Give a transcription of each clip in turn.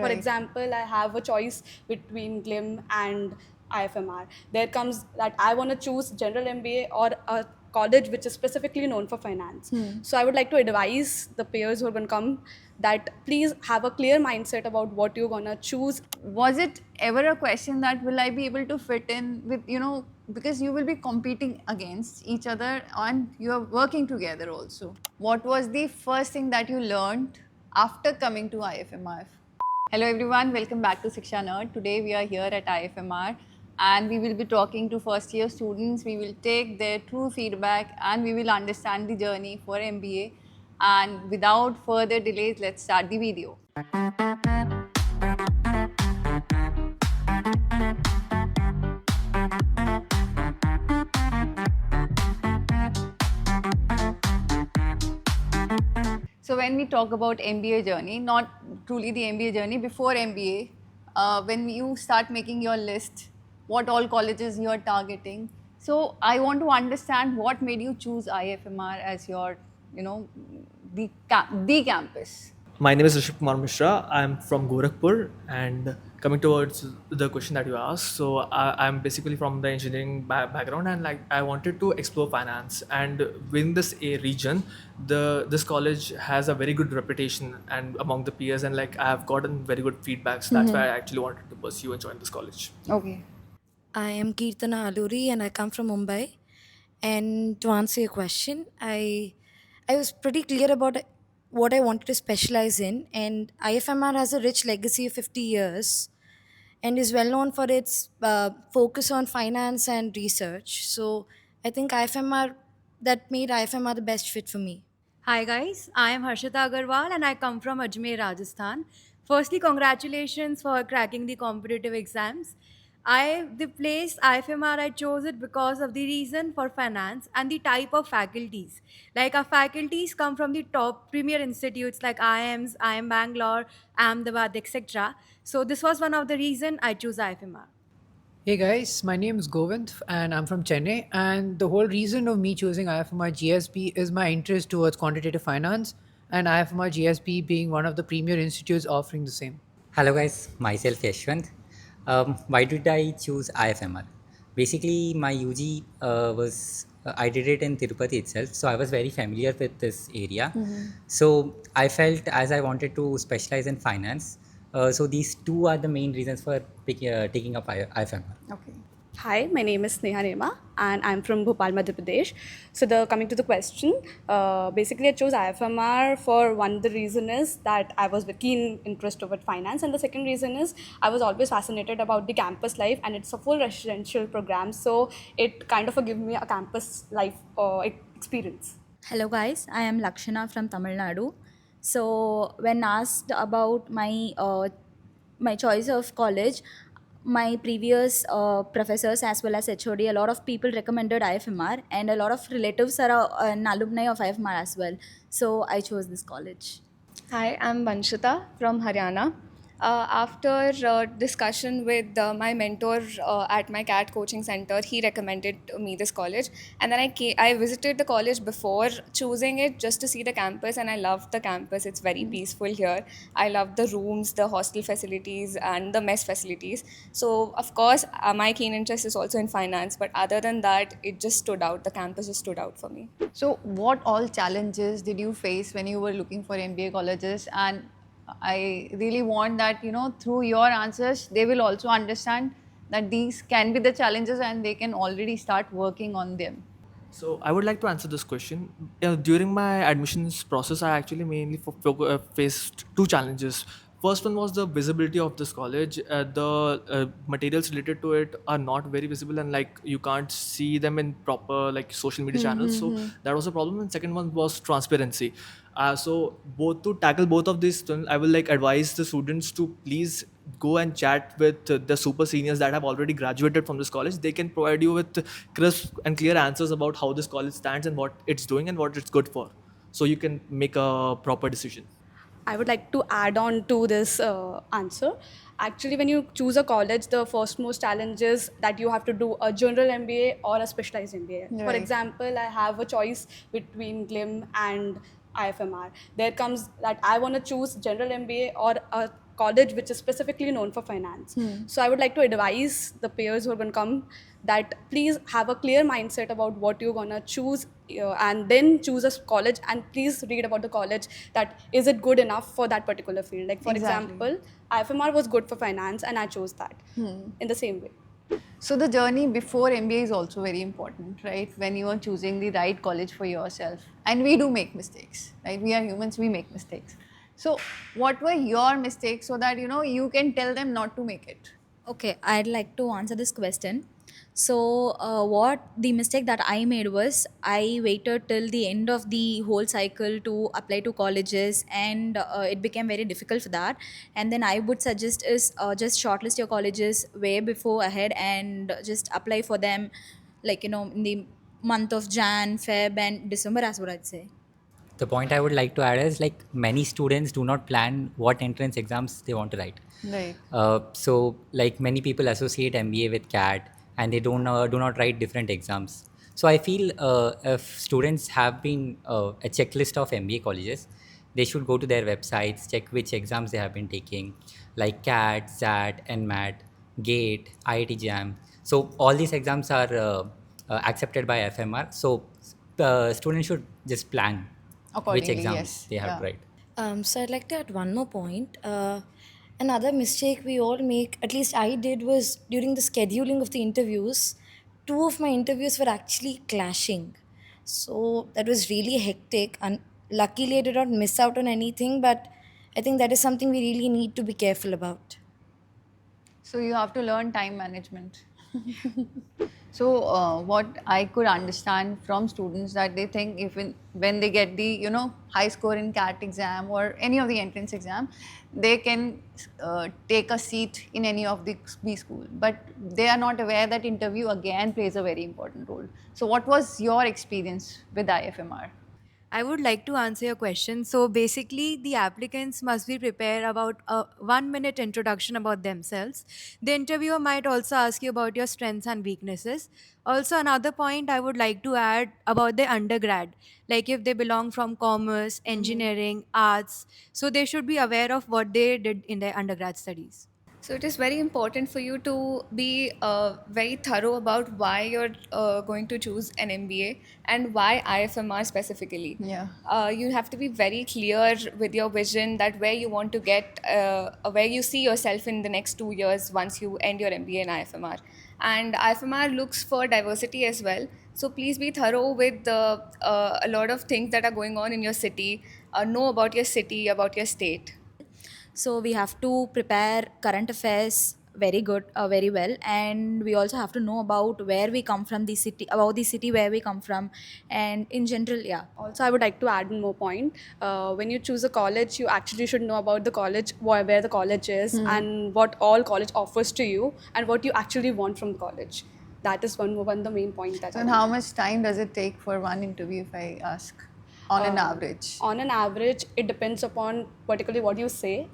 For example, I have a choice between GLIM and IFMR. There comes that I want to choose general MBA or a college which is specifically known for finance. So I would like to advise the peers who are going to come that please have a clear mindset about what you're going to choose. Was it ever a question that will I be able to fit in with, because you will be competing against each other and you are working together also? What was the first thing that you learned after coming to IFMR? Hello everyone, welcome back to Shiksha Nerd. Today we are here at IFMR and we will be talking to first year students. We will take their true feedback and we will understand the journey for MBA. And without further delays, let's start the video. So when we talk about MBA journey, not truly the MBA journey, before MBA, when you start making your list, what all colleges you are targeting. So I want to understand what made you choose IFMR as your, the campus. My name is Rishab Kumar Mishra. I'm from Gorakhpur, and coming towards the question that you asked, so I'm basically from the engineering background, and like I wanted to explore finance. And within this region, this college has a very good reputation and among the peers, and like I have gotten very good feedback. So that's why I actually wanted to pursue and join this college. Okay. I am Kirtana Aluri and I come from Mumbai. And to answer your question, I was pretty clear about what I wanted to specialize in. And IFMR has a rich legacy of 50 years and is well known for its focus on finance and research. So I think that made IFMR the best fit for me. Hi guys, I am Harshita Agarwal and I come from Ajmer, Rajasthan. Firstly, congratulations for cracking the competitive exams. The place IFMR, I chose it because of the reason for finance and the type of faculties. Like our faculties come from the top premier institutes like IIMs, IIM Bangalore, Ahmedabad, etc. So this was one of the reason I chose IFMR. Hey guys, my name is Govind and I'm from Chennai. And the whole reason of me choosing IFMR GSB is my interest towards quantitative finance and IFMR GSB being one of the premier institutes offering the same. Hello guys, myself Yashwant. Why did I choose IFMR? Basically, my UG I did it in Tirupati itself, so I was very familiar with this area. So I felt as I wanted to specialize in finance, so these two are the main reasons for taking up IFMR. Okay. Hi, my name is Sneha Nema and I'm from Bhopal, Madhya Pradesh. So coming to the question, basically I chose IFMR for one, the reason is that I was with keen interest over finance, and the second reason is I was always fascinated about the campus life, and it's a full residential program, so it kind of gave me a campus life experience. Hello guys, I am Lakshana from Tamil Nadu. So when asked about my choice of college, my previous professors as well as HOD, a lot of people recommended IFMR and a lot of relatives are an alumni of IFMR as well. So I chose this college. Hi, I'm Vanshita from Haryana. After discussion with my mentor at my CAT coaching center, he recommended me this college. And then I visited the college before choosing it just to see the campus, and I loved the campus. It's very peaceful here. I love the rooms, the hostel facilities, and the mess facilities. So, of course, my keen interest is also in finance. But other than that, it just stood out. The campus just stood out for me. So what all challenges did you face when you were looking for MBA colleges? And I really want that, through your answers, they will also understand that these can be the challenges and they can already start working on them. So I would like to answer this question. During my admissions process, I actually mainly faced two challenges. First one was the visibility of this college. The materials related to it are not very visible, and like you can't see them in proper like social media channels. So that was a problem. And second one was transparency. So both to tackle both of these, I will like advise the students to please go and chat with the super seniors that have already graduated from this college. They can provide you with crisp and clear answers about how this college stands and what it's doing and what it's good for, so you can make a proper decision. I would like to add on to this answer. Actually, when you choose a college, the first most challenge is that you have to do a general MBA or a specialized MBA. For Right. example, I have a choice between GLIM and IFMR. There comes that I want to choose general MBA or a college which is specifically known for finance. So I would like to advise the peers who are going to come that please have a clear mindset about what you're going to choose, and then choose a college, and please read about the college, that is it good enough for that particular field. Like for Exactly. example, IFMR was good for finance and I chose that in the same way. So the journey before MBA is also very important, right? When you are choosing the right college for yourself. And we do make mistakes, right? We are humans, we make mistakes. So what were your mistakes so that, you can tell them not to make it? Okay, I'd like to answer this question. So, what the mistake that I made was I waited till the end of the whole cycle to apply to colleges, and it became very difficult for that. And then I would suggest is just shortlist your colleges way before ahead and just apply for them, like in the month of Jan, Feb, and December, as what I'd say. The point I would like to add is like many students do not plan what entrance exams they want to write. Right. So like many people associate MBA with CAT and they do not write different exams. So I feel if students have been a checklist of MBA colleges, they should go to their websites, check which exams they have been taking, like CAT, SAT, NMAT, GATE, IIT JAM. So all these exams are accepted by FMR. So students should just plan which Accordingly, exams yes. they have Yeah. to write. So I'd like to add one more point. Another mistake we all make, at least I did, was during the scheduling of the interviews. Two of my interviews were actually clashing. So that was really hectic. And luckily, I did not miss out on anything, but I think that is something we really need to be careful about. So you have to learn time management. So what I could understand from students that they think when they get the high score in CAT exam or any of the entrance exam, they can take a seat in any of the B school, but they are not aware that interview again plays a very important role. So what was your experience with IFMR? I would like to answer your question. So basically, the applicants must be prepared about a 1 minute introduction about themselves. The interviewer might also ask you about your strengths and weaknesses. Also, another point I would like to add about the undergrad, like if they belong from commerce, engineering, arts, so they should be aware of what they did in their undergrad studies. So it is very important for you to be very thorough about why you're going to choose an MBA and why IFMR specifically. Yeah. You have to be very clear with your vision that where you want to get, where you see yourself in the next 2 years once you end your MBA in IFMR. And IFMR looks for diversity as well. So please be thorough with a lot of things that are going on in your city. Know about your city, about your state. So we have to prepare current affairs very good, very well, and we also have to know about where we come from, the city, about the city where we come from, and in general, yeah. Also, I would like to add one more point. When you choose a college, you actually should know about the college, where the college is, and what all college offers to you, and what you actually want from the college. That is one of the main points that So I and how much time does it take for one interview, if I ask, on an average? On an average, it depends upon particularly what you say.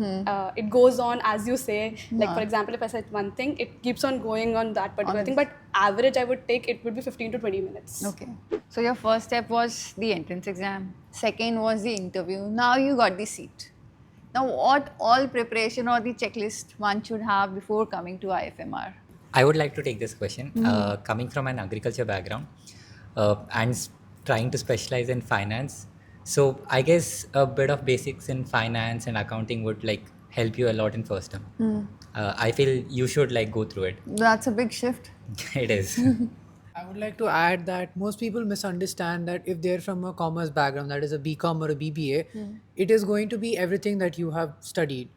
It goes on as you say. Like for example, if I said one thing, it keeps on going on that particular thing. But average, I would take, it would be 15 to 20 minutes. Okay. So your first step was the entrance exam. Second was the interview. Now you got the seat. Now what all preparation or the checklist one should have before coming to IFMR? I would like to take this question. Coming from an agriculture background and trying to specialize in finance, so I guess a bit of basics in finance and accounting would like help you a lot in first term. I feel you should like go through it. That's a big shift. It is. I would like to add that most people misunderstand that if they're from a commerce background, that is a BCom or a BBA, it is going to be everything that you have studied.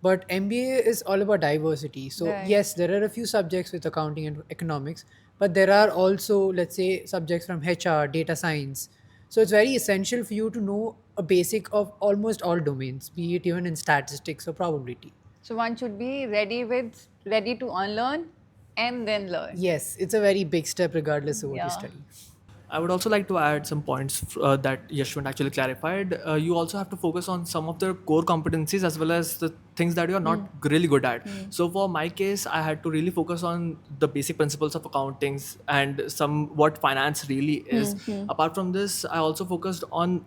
But MBA is all about diversity. So, Right. yes, there are a few subjects with accounting and economics, but there are also, let's say, subjects from HR, data science. So, it's very essential for you to know a basic of almost all domains, be it even in statistics or probability. So one should be ready to unlearn and then learn. Yes, it's a very big step regardless of what Yeah. you study. I would also like to add some points that Yashwant actually clarified. You also have to focus on some of the core competencies as well as the things that you are not really good at. So for my case, I had to really focus on the basic principles of accountings and some what finance really is. Apart from this, I also focused on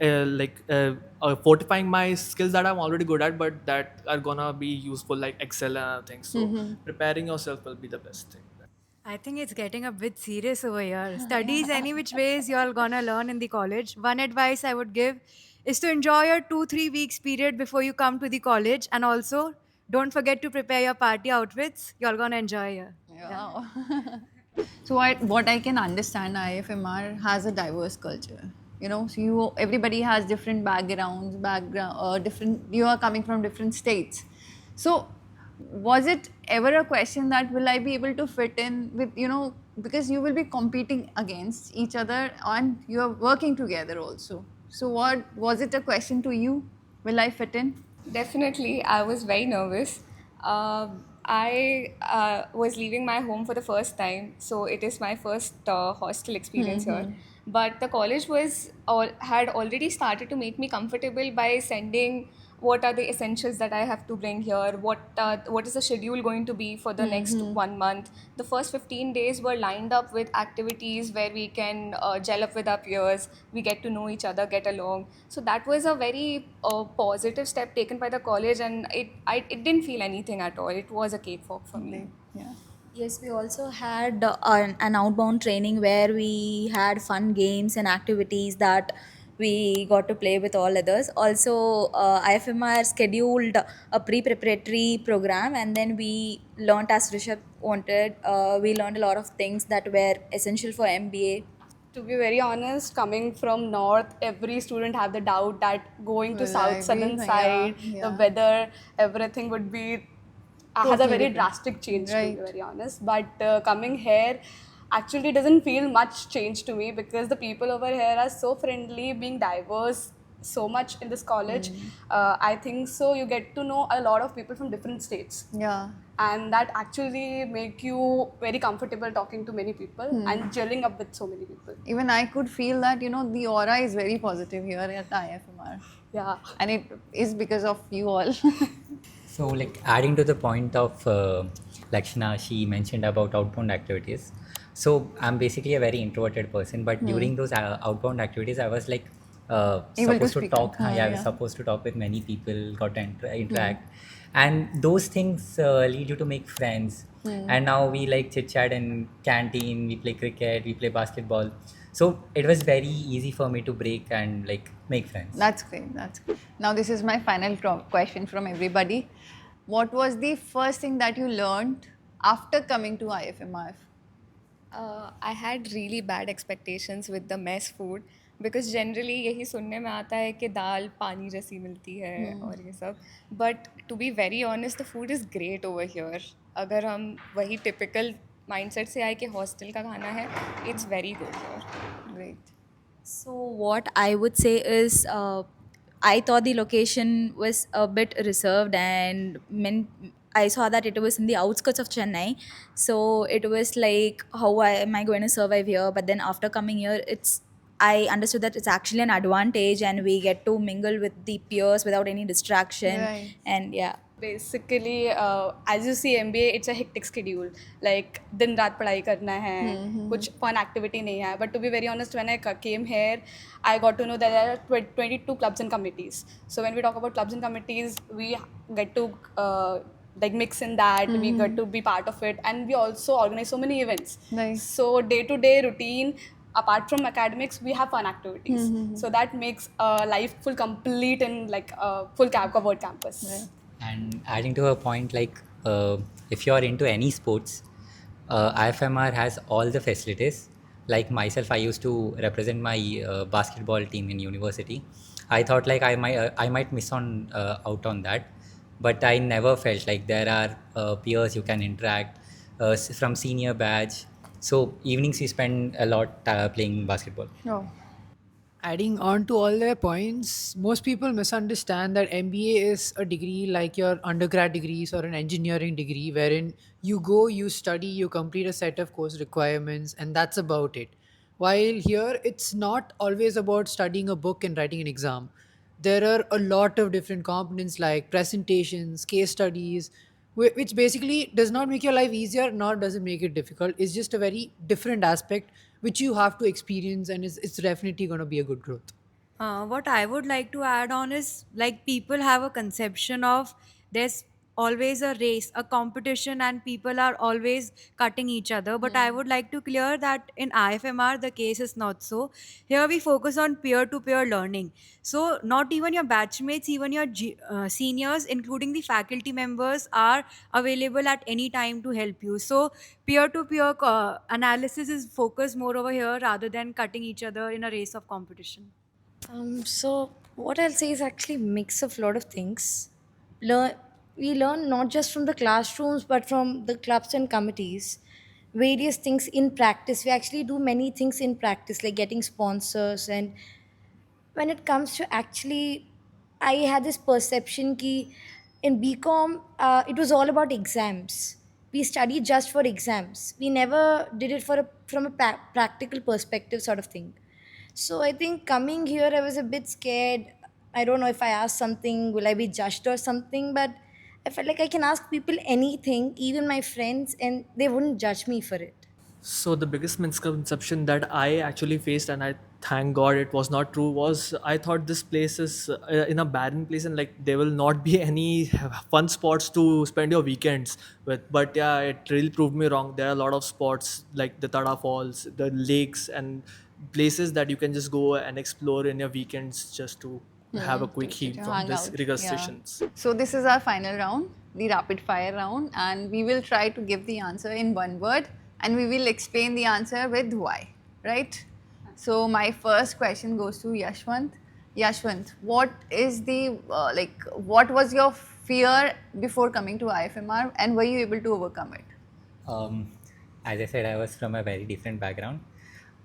fortifying my skills that I'm already good at, but that are gonna be useful, like Excel and other things. So preparing yourself will be the best thing. I think it's getting a bit serious over here. Studies, any which ways, you're gonna learn in the college. One advice I would give is to enjoy your 2-3 weeks period before you come to the college, and also don't forget to prepare your party outfits. You're gonna enjoy here. Wow. So what I can understand, IFMR has a diverse culture. You know, so everybody has different different. You are coming from different states. So was it ever a question that will I be able to fit in with, because you will be competing against each other and you are working together also. So what was it a question to you? Will I fit in? Definitely, I was very nervous. I was leaving my home for the first time, so it is my first hostel experience here. But the college had already started to make me comfortable by sending what are the essentials that I have to bring here, what is the schedule going to be for the next 1 month. The first 15 days were lined up with activities where we can gel up with our peers, we get to know each other, get along. So that was a very positive step taken by the college, and it didn't feel anything at all. It was a cakewalk for me. Yeah. Yes, we also had an outbound training where we had fun games and activities that we got to play with all others. Also, IFMR scheduled a pre-preparatory program, and then we learned, as Rishabh wanted, we learned a lot of things that were essential for MBA. To be very honest, coming from north, every student have the doubt that going to Will I south be? southern Yeah, side, yeah. the weather, everything would be has a Totally very different. drastic change, to Right. be very honest. But coming here actually doesn't feel much change to me, because the people over here are so friendly, being diverse so much in this college. I think so you get to know a lot of people from different states, Yeah. and that actually make you very comfortable talking to many people and gelling up with so many people. Even I could feel that, the aura is very positive here at IFMR. Yeah. And it is because of you all. So, like adding to the point of Lakshana, she mentioned about outbound activities. So, I'm basically a very introverted person, but during those outbound activities, I was like Able to supposed to speak talk. up. Yeah, I Yeah. was supposed to talk with many people, got to interact, and those things lead you to make friends. And now we like chit chat in canteen. We play cricket. We play basketball. So it was very easy for me to break and like make friends. That's great. That's great. Now, this is my final question from everybody. What was the first thing that you learned after coming to IFMR? I had really bad expectations with the mess food, because generally यही सुनने में आता है कि दाल पानी जैसी मिलती है और ये सब. But to be very honest, the food is great over here. अगर हम वही typical mindset से आए कि hostel का खाना है, it's very good here. Great. So, what I would say is, I thought the location was a bit reserved, and I saw that it was in the outskirts of Chennai. So, it was like, how am I going to survive here? But then, after coming here, I understood that it's actually an advantage, and we get to mingle with the peers without any distraction. Right. And yeah. Basically, as you see, MBA, it's a hectic schedule. Like, दिन रात पढ़ाई करना है, कुछ fun activity नहीं है. But to be very honest, when I came here, I got to know that there are 22 clubs and committees. So when we talk about clubs and committees, we get to like mix in that. We get to be part of it, and we also organize so many events. Nice. So day-to-day routine, apart from academics, we have fun activities. So that makes life full complete in like full covered campus. Right. And adding to her point, like if you're into any sports, IFMR has all the facilities. Like myself, I used to represent my basketball team in university. I thought like I might miss out on that, but I never felt like there are peers you can interact from senior batch. So evenings we spend a lot playing basketball. Oh. Adding on to all their points, most people misunderstand that MBA is a degree like your undergrad degrees or an engineering degree, wherein you go, you study, you complete a set of course requirements, and that's about it. While here, it's not always about studying a book and writing an exam. There are a lot of different components like presentations, case studies, which basically does not make your life easier, nor does it make it difficult. It's just a very different aspect which you have to experience, and it's definitely going to be a good growth. What I would like to add on is like people have a conception of there's always a race, a competition, and people are always cutting each other. But I would like to clear that in IFMR, the case is not so. Here we focus on peer to peer learning. So, not even your batchmates, even your seniors, including the faculty members, are available at any time to help you. So, peer to peer analysis is focused more over here rather than cutting each other in a race of competition. So what I'll say is actually mix of lot of things. Learn we learn not just from the classrooms but from the clubs and committees. Various things in practice. We actually do many things in practice, like getting sponsors. And when it comes to actually, I had this perception ki in BCom, it was all about exams. We studied just for exams. We never did it from a practical perspective, sort of thing. So I think coming here, I was a bit scared. I don't know if I ask something, will I be judged or something? But I felt like I can ask people anything, even my friends, and they wouldn't judge me for it. So the biggest misconception that I actually faced, and I thank God it was not true, was I thought this place is in a barren place and like there will not be any fun spots to spend your weekends with. But yeah, it really proved me wrong. There are a lot of spots like the Tada Falls, the lakes, and places that you can just go and explore in your weekends just to have a quick heal to from hang this out. rigorous Yeah. sessions. So this is our final round, the rapid fire round, and we will try to give the answer in one word, and we will explain the answer with why. Right? So my first question goes to Yashwant. Yashwant, what is the what was your fear before coming to IFMR, and were you able to overcome it? Um, as I said, I was from a very different background.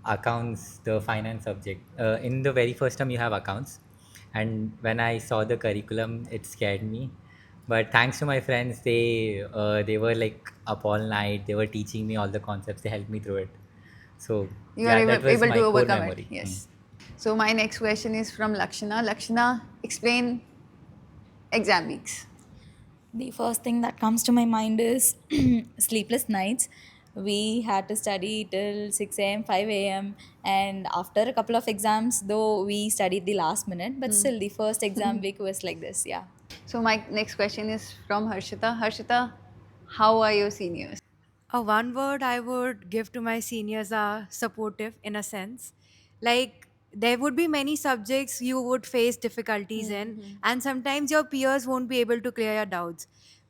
Accounts, the finance subject. In the very first term, you have accounts, and when I saw the curriculum, it scared me. But thanks to my friends, they were like up all night. They were teaching me all the concepts. They helped me through it. So You yeah, are that was able my to core overcome memory. it. Yes. So my next question is from Lakshana. Lakshana, explain exam weeks. The first thing that comes to my mind is sleepless nights. We had to study till 6 a.m., 5 a.m., and after a couple of exams, though we studied the last minute, but still the first exam week was like this, yeah. So my next question is from Harshita. Harshita, how are your seniors? A one word I would give to my seniors are supportive in a sense. Like there would be many subjects you would face difficulties in, and sometimes your peers won't be able to clear your doubts.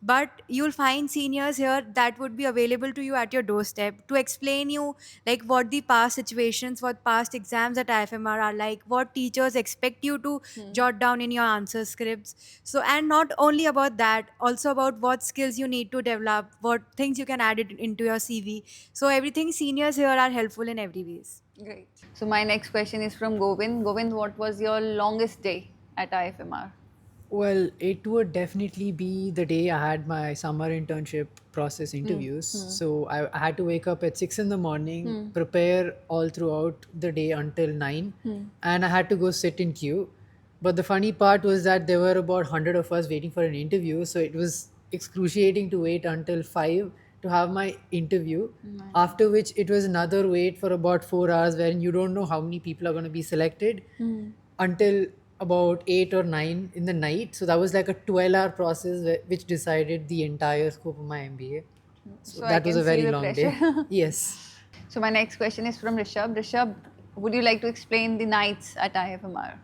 But you'll find seniors here that would be available to you at your doorstep to explain you like what the past situations, what past exams at IFMR are like, what teachers expect you to jot down in your answer scripts. So, and not only about that, also about what skills you need to develop, what things you can add it into your CV. So, everything seniors here are helpful in every ways. Great. So my next question is from Govind. Govind, what was your longest day at IFMR? Well, it would definitely be the day I had my summer internship process interviews. So I had to wake up at 6 in the morning, prepare all throughout the day until 9, and I had to go sit in queue. But the funny part was that there were about 100 of us waiting for an interview. So it was excruciating to wait until 5 to have my interview. After which, it was another wait for about 4 hours wherein you don't know how many people are going to be selected until about 8 or 9 in the night. So that was like a 12-hour process which decided the entire scope of my MBA. So I that was can a see very the long pressure. day. Yes. So my next question is from Rishabh. Rishabh, would you like to explain the nights at IFMR?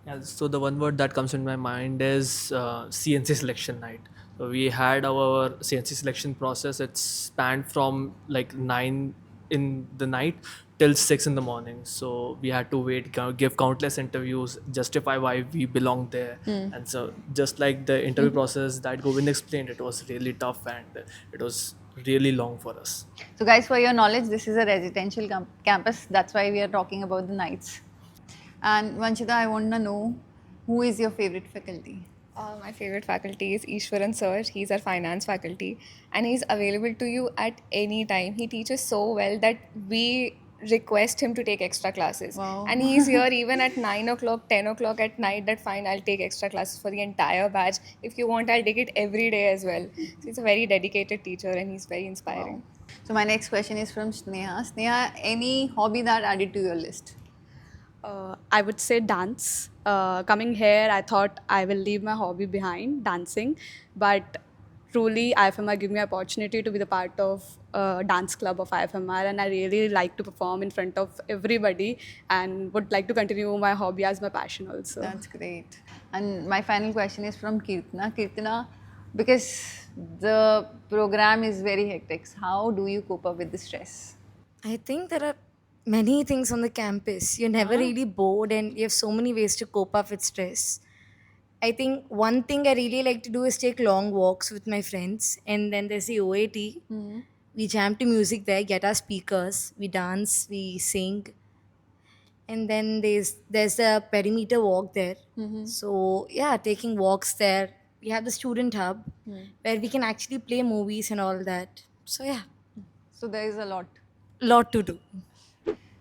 Yeah, so the one word that comes in my mind is CNC selection night. So we had our CNC selection process. It spanned from like 9 in the night till 6 in the morning. So we had to wait, give countless interviews, justify why we belong there. And so just like the interview process that Govind explained, it was really tough and it was really long for us. So guys, for your knowledge, this is a residential campus. That's why we are talking about the nights. And Vanchita, I want to know who is your favorite faculty? My favorite faculty is Ishwaran sir. He's our finance faculty and he's available to you at any time. He teaches so well that we request him to take extra classes. Wow. And he's here even at 9 o'clock, 10 o'clock at night, that fine, I'll take extra classes for the entire batch. If you want, I'll take it every day as well. So he's a very dedicated teacher and he's very inspiring. So my next question is from Sneha. Sneha, any hobby that added to your list? I would say dance. Coming here, I thought I will leave my hobby behind, dancing. But truly, IFMR gave me an opportunity to be the part of a dance club of IFMR, and I really like to perform in front of everybody and would like to continue my hobby as my passion also. That's great. And my final question is from Kirtana. Kirtana, because the program is very hectic, how do you cope up with the stress? I think there are many things on the campus. You're never really bored and you have so many ways to cope up with stress. I think one thing I really like to do is take long walks with my friends. And then there's the OAT. We jam to music there, get our speakers, we dance, we sing. And then there's the perimeter walk there. So yeah, taking walks there. We have the student hub where we can actually play movies and all that. So yeah, So there is a lot. lot to do.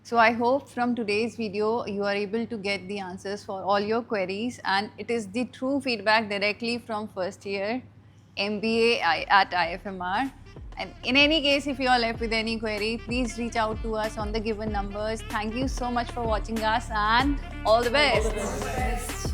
So I hope from today's video you are able to get the answers for all your queries, and it is the true feedback directly from first year MBA at IFMR. And in any case, if you are left with any query, please reach out to us on the given numbers. Thank you so much for watching us and all the best.